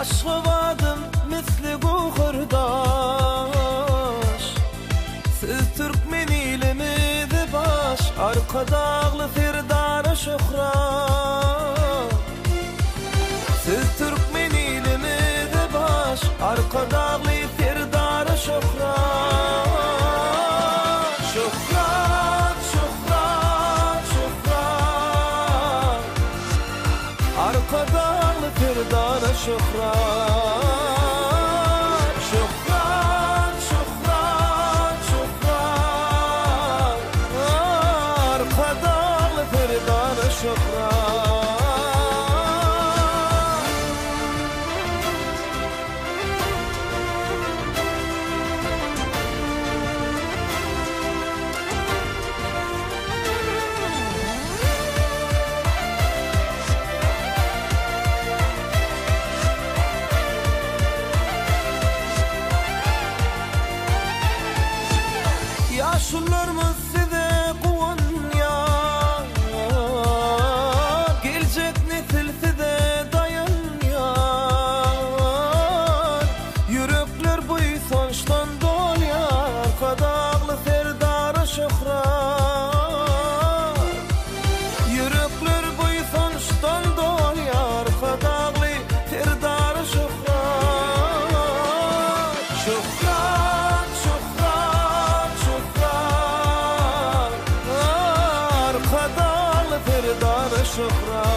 Aşkıvadım misli kuhurdaş. Siz Türkmen ilimidi baş, arka dağlı firdar şuhra. Siz Türkmen ilimidi baş, arka dağlı firdar şuhra. Şuhrat, şuhrat, şuhrat, arka dağlı firdar şuhra. Şuhrat, şuhrat, şuhrat, arka dağlı firdar şuhra. Yaşlılarımız size kuvan ya, gelecek nesil size dayan ya. Yürekler bu sonçtan dol ya, arka dağlı serdar şuhrat. Yürekler bu sonçtan dol ya, arka dağlı serdar şuhrat. Şuhrat, şuhrat, şuhrat, arka dağlı firdar şuhrat.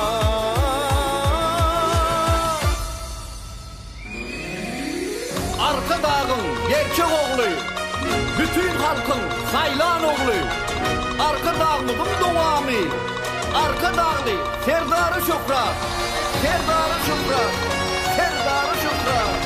Arka dağın gerçek oğlu, bütün halkın saylan oğlu. Arka dağımızın doğamı, arka dağlı serdarı şuhrat, serdarı şuhrat, serdarı şuhrat.